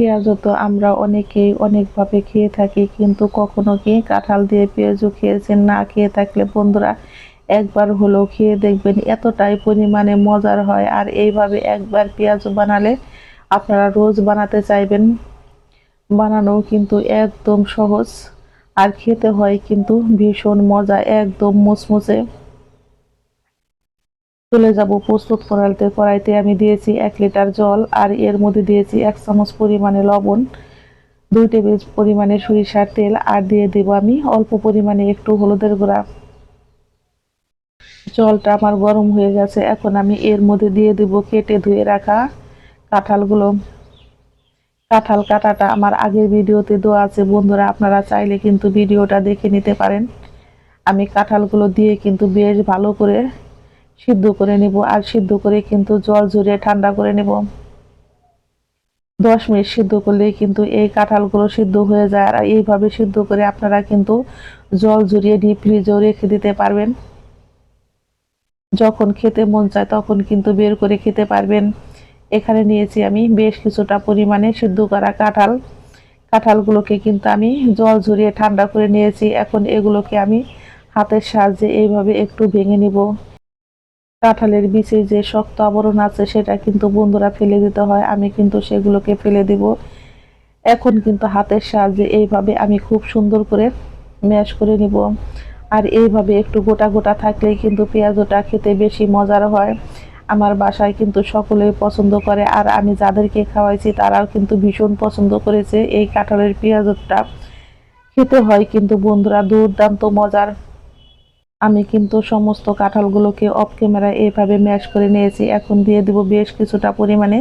পেঁয়াজও তো আমরা অনেকেই অনেকভাবে খেয়ে থাকি, কিন্তু কখনো কি কাঁঠাল দিয়ে পেঁয়াজও খেয়েছেন? না খেয়ে থাকলে বন্ধুরা একবার হলেও খেয়ে দেখবেন, এতটাই পরিমাণে মজার হয়। আর এইভাবে একবার পেঁয়াজও বানালে আপনারা রোজ বানাতে চাইবেন। বানানো কিন্তু একদম সহজ, আর খেতে হয় কিন্তু ভীষণ মজা, একদম মুচমুচে। চলে যাব প্রস্তুত করাতে। কড়াইতে আমি দিয়েছি 1 লিটার জল, আর এর মধ্যে দিয়েছি 1 চামচ পরিমাণে লবণ, 2 টেবিল পরিমাণে সরিষার তেল, আর দিয়ে দেব আমি অল্প পরিমাণে একটু হলুদের গুঁড়া। জলটা আমার গরম হয়ে গেছে, এখন আমি এর মধ্যে দিয়ে দেব কেটে ধুয়ে রাখা কাঁঠালগুলো। কাঁঠাল কাটাটা আমার আগের ভিডিওতে দেওয়া আছে বন্ধুরা, আপনারা চাইলে কিন্তু ভিডিওটা দেখে নিতে পারেন। আমি কাঁঠালগুলো দিয়ে কিন্তু বেশ ভালো করে সিদ্ধ করে নেব, আর সিদ্ধ করে কিন্তু জল ঝরিয়ে ঠান্ডা করে নেব। 10 মিনিট সিদ্ধ করলেই কিন্তু এই কাঁঠালগুলো সিদ্ধ হয়ে যায়। আর এইভাবে সিদ্ধ করে আপনারা কিন্তু জল ঝরিয়ে ডিপ ফ্রিজেও রেখে দিতে পারবেন। যখন খেতে মন চায় তখন কিন্তু বের করে খেতে পারবেন। এখানে নিয়েছি আমি বেশ কিছুটা পরিমাণে সিদ্ধ করা কাঁঠাল। কাঁঠালগুলোকে কিন্তু আমি জল ঝরিয়ে ঠান্ডা করে নিয়েছি। এখন এগুলোকে আমি হাতের সাহায্যে এইভাবে একটু ভেঙে নিব। কাঁঠালের বীজে যে শক্ত আবরণ আছে সেটা কিন্তু বন্ধুরা ফেলে দিতে হয়, আমি কিন্তু সেগুলোকে ফেলে দিব। এখন কিন্তু হাতের সাহায্যে এইভাবে আমি খুব সুন্দর করে ম্যাশ করে নিব। আর এইভাবে একটু গোটা গোটা থাকলেই কিন্তু পেঁয়াজটা খেতে বেশি মজার হয়। আমার বাসায় কিন্তু সকলেই পছন্দ করে, আর আমি যাদেরকে খাওয়াইছি তারাও কিন্তু ভীষণ পছন্দ করেছে এই কাঁঠালের পেঁয়াজটা। খেতে হয় কিন্তু বন্ধুরা দুর্দান্ত মজার। আমি কিন্তু সমস্ত কাঁঠালগুলোকে অফ ক্যামেরায় এইভাবে ম্যাশ করে নিয়েছি। এখন দিয়ে দিব বেশ কিছুটা পরিমাণে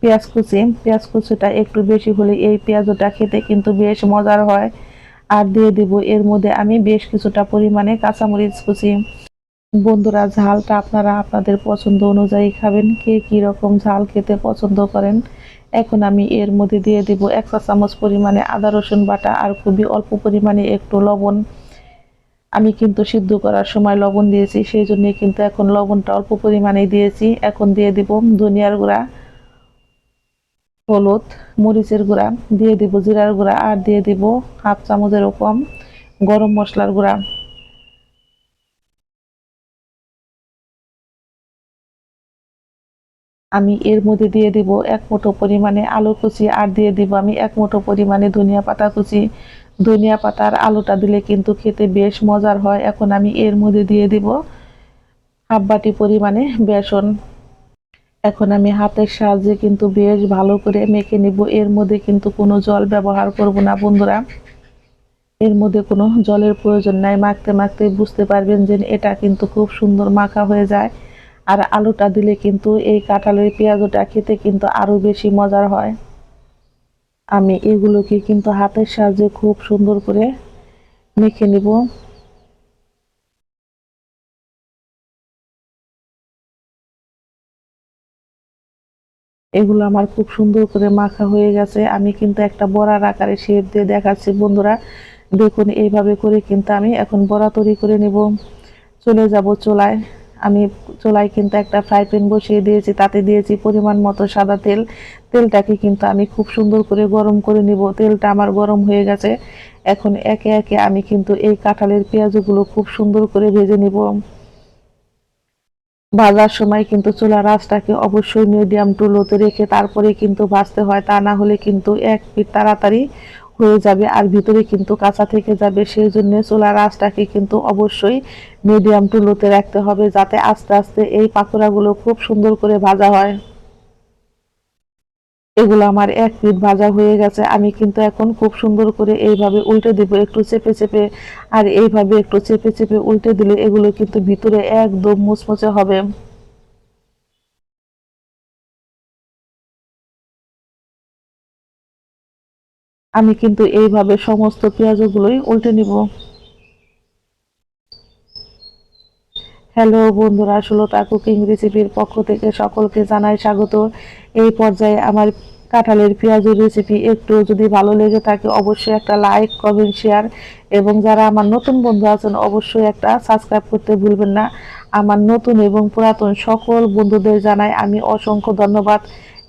পেঁয়াজ কুচি। পেঁয়াজ কুচিটা একটু বেশি হলে এই পেঁয়াজটা খেতে কিন্তু বেশ মজার হয়। আর দিয়ে দিব এর মধ্যে আমি বেশ কিছুটা পরিমাণে কাঁচামরিচ কুচি। বন্ধুরা ঝালটা আপনারা আপনাদের পছন্দ অনুযায়ী খাবেন, কে কি রকম ঝাল খেতে পছন্দ করেন। এখন আমি এর মধ্যে দিয়ে দিব 1 চা চামচ পরিমাণে আদা রসুন বাটা, আর খুবই অল্প পরিমাণে একটু লবণ। আমি কিন্তু সিদ্ধ করার সময় লবণ দিয়েছি, সেই জন্য কিন্তু এখন লবণটা অল্প পরিমাণে দিয়েছি। এখন দিয়ে দিব ধনিয়ার গুঁড়া, হলুদ, মরিচের গুঁড়া, দিয়ে দিব জিরার গুঁড়া, আর দিয়ে দিব হাফ চামচেরও কম গরম মশলার গুঁড়া। আমি এর মধ্যে দিয়ে দিব 1 মুঠো পরিমাণে আলু কুচি, আর দিয়ে দিব আমি 1 মুঠো পরিমাণে ধনিয়া পাতা কুচি। ধনিয়া পাতা আর আলুটা দিলে কিন্তু খেতে বেশ মজার হয়। এখন আমি এর মধ্যে দিয়ে দিব হাফ বাটি পরিমাণে বেসন। এখন আমি হাতের সাহায্যে কিন্তু বেশ ভালো করে মেখে নিব। এর মধ্যে কিন্তু কোনো জল ব্যবহার করব না বন্ধুরা, এর মধ্যে কোনো জলের প্রয়োজন নাই। মাখতে মাখতে বুঝতে পারবেন যে এটা কিন্তু খুব সুন্দর মাখা হয়ে যায়। আর আলুটা দিলে কিন্তু এই কাঁঠালের পেঁয়াজটা খেতে কিন্তু আরো বেশি মজার হয়। আমি এগুলোকে কিন্তু হাতের সাহায্যে খুব সুন্দর করে মেখে নিব। এগুলো আমার খুব সুন্দর করে মাখা হয়ে গেছে। আমি কিন্তু একটা বড়ার আকারে শেপ দিয়ে দেখাচ্ছি বন্ধুরা, দেখুন এইভাবে করে কিন্তু আমি এখন বড়া তৈরি করে নেব। চলে যাব চুলায়। আমি চুলায় কিন্তু একটা ফ্রাই প্যান বসিয়ে দিয়েছি, তাতে দিয়েছি পরিমাণ মতো সাদা তেল। তেলটাকে কিন্তু আমি খুব সুন্দর করে গরম করে নিব। তেলটা আমার গরম হয়ে গেছে। এখন একে একে আমি কিন্তু এই কাঁঠালের পেঁয়াজগুলো খুব সুন্দর করে ভেজে নিব। ভাজার সময় কিন্তু চুলার আঁচটাকে অবশ্যই মিডিয়াম টু লোতে রেখে তারপরে কিন্তু ভাজতে হয়, তা না হলে কিন্তু এক পিঠ তাড়াতাড়ি হয়ে যাবে আর ভিতরে কিন্তু কাঁচা থেকে যাবে। সেই জন্য চুলার আঁচটাকে কিন্তু অবশ্যই মিডিয়াম টু লোতে রাখতে হবে, যাতে আস্তে আস্তে এই পাকোড়াগুলো খুব সুন্দর করে ভাজা হয়। এগুলো আমার এক পিঠ ভাজা হয়ে গেছে। আমি কিন্তু এখন খুব সুন্দর করে এইভাবে উল্টে দিব, একটু চেপে চেপে। আর এইভাবে একটু চেপে চেপে উল্টে দিলে এগুলো কিন্তু ভিতরে একদম মুচমুচে হবে। আমি কিন্তু এইভাবে সমস্ত পেঁয়াজগুলোই উল্টে নিব। হ্যালো বন্ধুরা, সুলতা কুকিং রেসিপির পক্ষ থেকে সকলকে জানাই স্বাগত। এই পর্যায়ে আমার কাঁঠালের পেঁয়াজের রেসিপি একটু যদি ভালো লেগে থাকে অবশ্যই একটা লাইক, কমেন্ট, শেয়ার, এবং যারা আমার নতুন বন্ধু আছেন অবশ্যই একটা সাবস্ক্রাইব করতে ভুলবেন না। আমার নতুন এবং পুরাতন সকল বন্ধুদের জানাই আমি অসংখ্য ধন্যবাদ।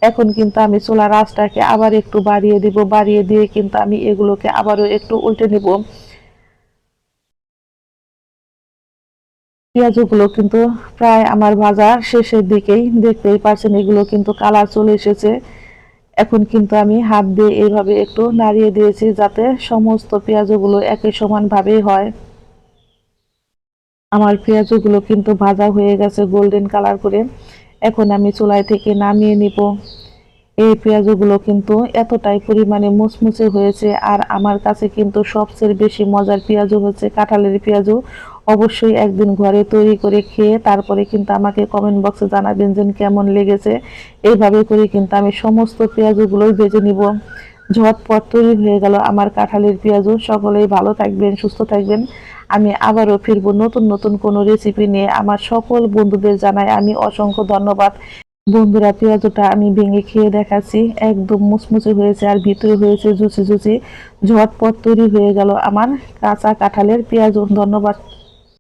এখন কিন্তু আমি চুলার আঁচটাকে আবার একটু বাড়িয়ে দিব, বাড়িয়ে দিয়ে কিন্তু আমি এগুলোকে আবারও একটু উল্টে নিব। পেঁয়াজগুলো কিন্তু প্রায় আমার ভাজা শেষের দিকেই, দেখতেই পাচ্ছেন এগুলো কিন্তু কালার চলে এসেছে। এখন কিন্তু আমি হাত দিয়ে এইভাবে একটু নাড়িয়ে দিয়েছি যাতে সমস্ত পেঁয়াজগুলো একই সমান ভাবেই হয়। আমার পেঁয়াজগুলো কিন্তু ভাজা হয়ে গেছে গোল্ডেন কালার করে। এখন আমি চুলায় থেকে নামিয়ে নিব। এই পেঁয়াজগুলো কিন্তু এতটাই পরিমাণে মুচমুচে হয়েছে, আর আমার কাছে কিন্তু সবচেয়ে বেশি মজার পেঁয়াজু হচ্ছে কাঁঠালের পেঁয়াজু। অবশ্যই একদিন ঘরে তৈরি করে খেয়ে তারপরে কিন্তু আমাকে কমেন্ট বক্সে জানাবেন যে কেমন লেগেছে। এইভাবে করে কিন্তু আমি সমস্ত পেঁয়াজগুলোই ভেজে নিব। ঝটপট তৈরি হয়ে গেল আমার কাঁঠালের পেঁয়াজু। সকলেই ভালো থাকবেন, সুস্থ থাকবেন। আমি আবারও ফিরবো নতুন নতুন কোনো রেসিপি নিয়ে। আমার সকল বন্ধুদের জানাই আমি অসংখ্য ধন্যবাদ। বন্ধুরা, পেঁয়াজটা আমি ভেঙে খেয়ে দেখাচ্ছি, একদম মুচমুচে হয়েছে আর ভিতরে হয়েছে জুচি জুচি। ঝটপট তৈরি হয়ে গেল আমার কাঁচা কাঁঠালের পেঁয়াজ। ধন্যবাদ।